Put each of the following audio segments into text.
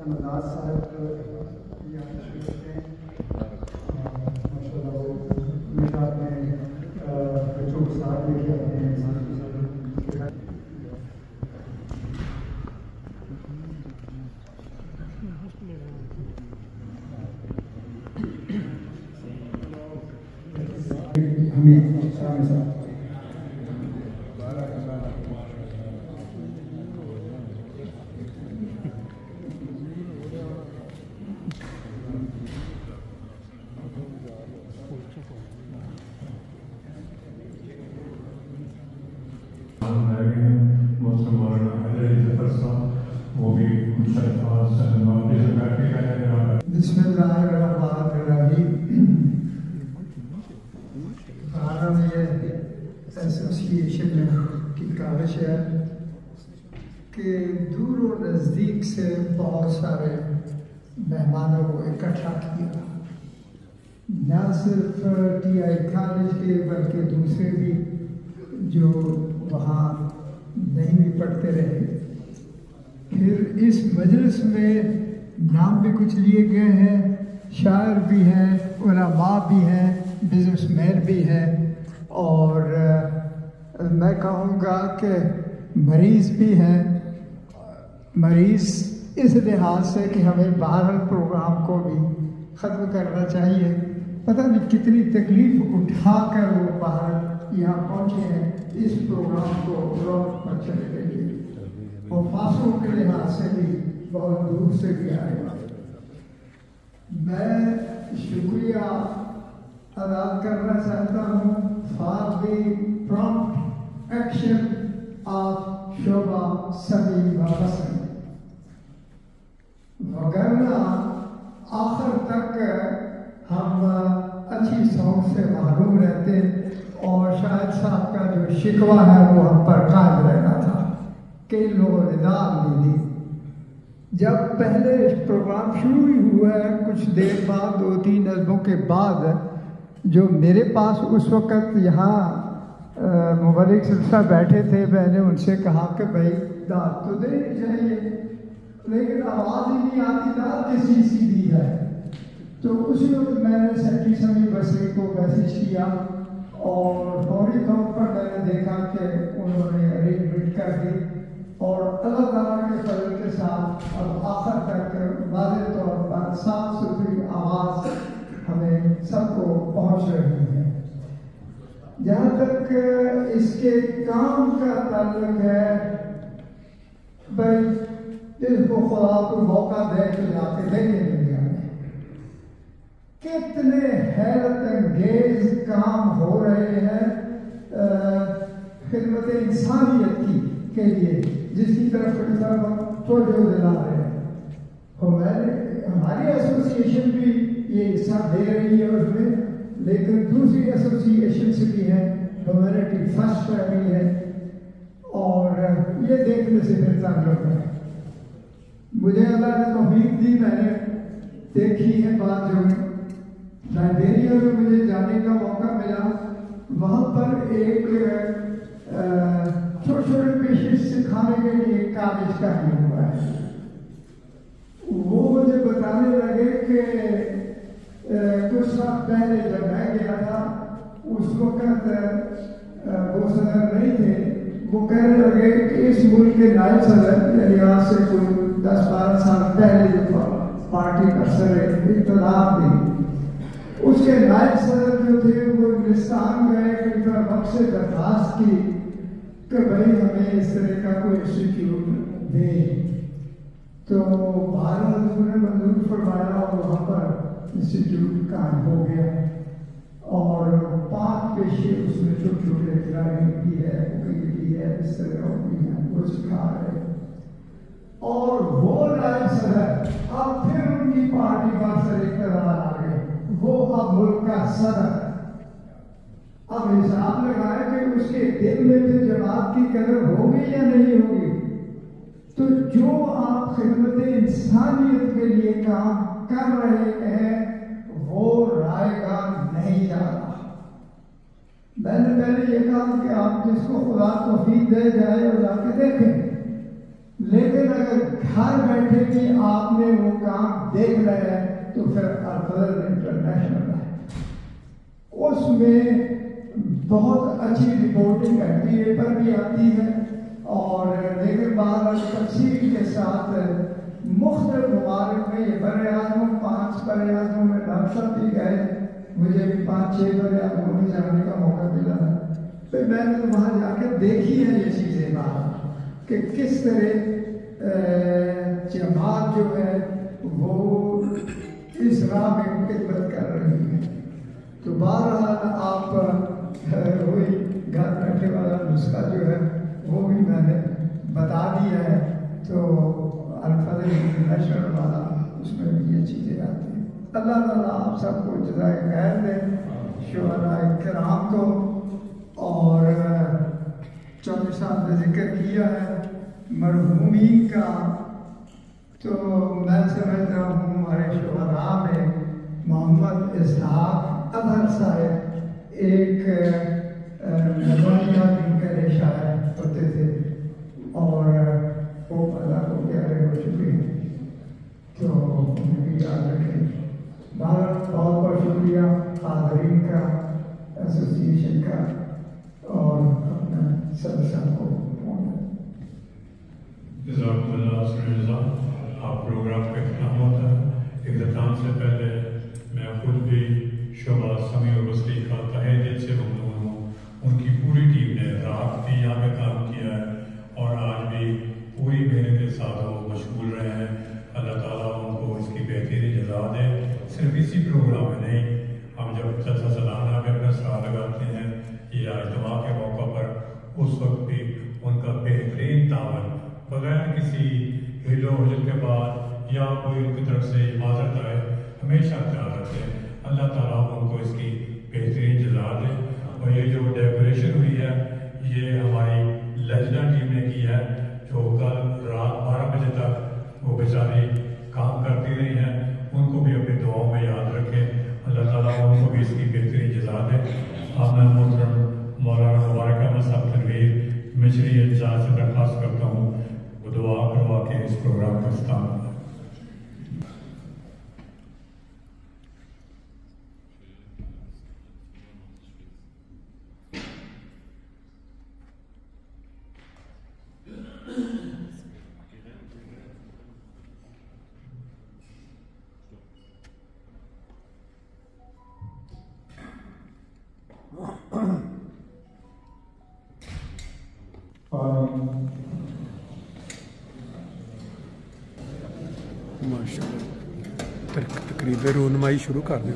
احمد صاحب یہاں تشریف ہیں، ماشاء اللہ میرا میں بچوں کو ساتھ لے کے آتے ہیں. بسم اللہ الرحمن الرحیم. عالم ایسوسیشن کی کاوش ہے کہ دور و نزدیک سے بہت سارے مہمانوں کو اکٹھا کیا، نہ صرف ٹی آئی کالج کے بلکہ دوسرے بھی جو وہاں نہیں بھی پڑھتے رہے. پھر اس مجلس میں نام بھی کچھ لیے گئے ہیں، شاعر بھی ہیں، علماء بھی ہیں، بزنس مین بھی ہیں، اور میں کہوں گا کہ مریض بھی ہیں. مریض اس لحاظ سے کہ ہمیں باہر پروگرام کو بھی ختم کرنا چاہیے. پتہ نہیں کتنی تکلیف اٹھا کر وہ باہر یہاں پہنچے ہیں اس پروگرام کو رونق بخشنے کے لیے. وہ فاصلوں کے لحاظ سے بھی بہت دور سے بھی آئے گا. میں شکریہ ادا کرنا چاہتا ہوں for the prompt action of شعبہ سبھی وابستہ، وگرنہ آخر تک ہم اچھی سوچ سے محروم رہتے اور شاہد صاحب کا جو شکوہ ہے وہ ہم پر قائم رہنا تھا کہ ان لوگوں نے داد نہیں دی. جب پہلے پروگرام شروع ہی ہوا ہے کچھ دیر بعد 2-3 نظموں کے بعد، جو میرے پاس اس وقت یہاں مبلغ سلسلہ بیٹھے تھے، میں نے ان سے کہا کہ بھائی داد تو دینی چاہیے لیکن آواز ہی نہیں آتی، داد کس چیز کی دی ہے. تو اسی وقت میں نے سیکٹری سمیع بصری کو میسج کیا اور فوری طور پر میں نے دیکھا کہ انہوں نے ارینجمنٹ کر دی، اور اللہ تعالیٰ کے فضل کے ساتھ اب آخر تک واضح طور پر صاف ستھری آواز ہمیں سب کو پہنچ رہی ہے. جہاں تک اس کے کام کا تعلق ہے، بھائی جس کو خدا کو موقع دے تو جا کے دیکھیں دنیا میں کتنے حیرت انگیز کام ہو رہے ہیں خدمت انسانیت کے لیے، جس کی طرف توجہ دلا رہے ہیں. ہماری ایسوسیشن بھی یہ حصہ دے رہی ہے اس میں، لیکن دوسری ایسوسیشن بھی ہے، ہیومینٹی فرسٹ بھی ہے، اور یہ دیکھنے سے پھر تعلق ہے. مجھے اللہ نے توفیق دی، میں نے دیکھی ہے بات جو لائبریریا میں مجھے جانے کا موقع ملا، وہاں پر ایک چھوٹے چھوٹے پیشنٹس سکھانے کے لیے کالج کا ہی ہوا ہے. وہ مجھے بتانے لگے کہ کچھ وقت پہلے جب میں گیا تھا اس وقت وہ صدر نہیں تھے، وہ کہنے لگے کہ اس ملک کے نائب صدر یعنی آج سے کوئی 10-12 سال پہلے پارٹی کا سر اقتدار دی، اس کے نائب صدر جو تھے وہ ہندوستان گئے کہ وقت سے درخواست کی کہ بھائی ہمیں اس طرح کا کوئی انسٹیٹیوٹ دے. تو بھارت حضور نے منظور فرمایا اور وہاں پر انسٹیٹیوٹ قائم ہو گیا، اور 5 پیشے اس میں چھوٹے چھوٹے ڈرائیونگ کی ہے، کوکنگ کی ہے، اس طرح ہوتی ہیں، وہ سکھا رہے. اور وہ نائب صدر اب پھر ان کی پارٹی کا سر اقتدار آ گئے، وہ اب ملک کا صدر. اب حساب لگائے کہ اس کے دل میں پھر جماعت کی قدر ہوگی یا نہیں ہوگی. تو جو آپ خدمت انسانیت کے لیے کام کر رہے ہیں وہ رائے گا نہیں جا رہا. میں نے پہلے یہ کہا کہ آپ جس کو خدا توفیق دے جائے اور جا کے دیکھیں، لیکن اگر گھر بیٹھے بھی آپ نے وہ کام دیکھ رہے ہیں تو پھر الفضل انٹرنیشنل ہے، اس میں بہت اچھی رپورٹنگ کرتی ہے پر بھی آتی ہے، اور لیکن بعض تفصیل کے ساتھ مختلف ممالک میں یہ بر اعظموں 5 بر اعظموں میں ڈاکٹر بھی گئے، مجھے بھی 5-6 بر اعظموں میں جانے کا موقع ملا ہے، پھر میں نے وہاں جا کے دیکھی ہے یہ چیزیں باہر کہ کس طرح جماعت جو ہے وہ اس راہ میں خدمت کر رہی ہے۔ تو بہرحال آپ وہی گھر بیٹھے والا نسخہ جو ہے وہ بھی میں نے بتا دیا ہے، تو الفضل انٹرنیشنل والا اس میں بھی یہ چیزیں آتی ہیں۔ اللہ تعالیٰ آپ سب کو جزائے خیر دے، شہداء کرام کو، اور چودھری صاحب نے ذکر کیا ہے مرحومین کا، تو میں سمجھتا ہوں ہمارے شہداء میں محمد اسحاق اظہر صاحب ایک نظریہ دن کے شاعر ہوتے تھے، اور وہ اللہ کو پیارے ہو چکے ہیں، تو انہیں بھی یاد رکھیں۔ بہت بہت شکریہ حاضرین کا، ایسوسیشن کا، اور اپنا سب کو جزاک اللہ خیر۔ آپ پروگرام کا اختتام ہوتا ہے، اختتام سے پہلے میں خود بھی شعبہ سمیع اور وسطی کا تہہ دل سے ممنون ہوں۔ ان کی پوری ٹیم نے رات بھی یہاں پہ کام کیا ہے اور آج بھی پوری محنت کے ساتھ وہ مشغول رہے ہیں۔ اللہ تعالیٰ ان کو اس کی بہترین جزا دے۔ صرف اسی پروگرام میں نہیں، ہم جب جلسہ سالانہ میں اپنا سرا لگاتے ہیں یا اجتماع کے موقع پر، اس وقت بھی ان کا بہترین تعاون بغیر کسی ہل و حجت کے بعد یا کوئی ان کی طرف سے معذرت آئے ہمیشہ خیال رکھتے ہیں۔ اللہ تعالیٰ ان کو اس کی بہترین جزا دے۔ اور یہ جو ڈیکوریشن ہوئی ہے یہ ہماری لجنہ ٹیم نے کی ہے، جو کل رات 12 بجے تک وہ بیچاری کام کرتی رہی ہیں، ان کو بھی اپنی دعاؤں میں یاد رکھیں۔ اللہ تعالیٰ ان کو بھی اس کی بہترین جزا دے۔ اب میں محترم مولانا مبارک احمد صاحب تنویر مشری اجزاء سے درخواست کرتا ہوں وہ دعا کروا کے اس پروگرام کا اختتام کریں۔ تقریب رونمائی شروع کر دیں۔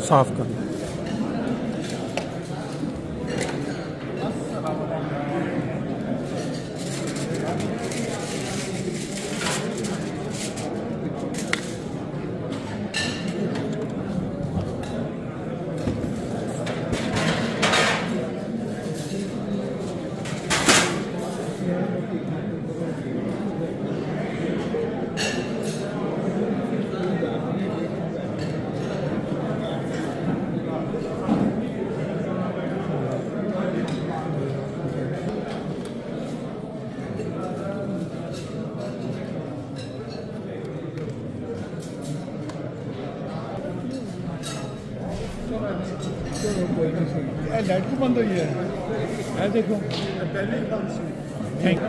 صاف کرنا۔ لائٹ کو بند ہوئی ہے، دیکھو پہلے ہی بند سی۔ Thank you.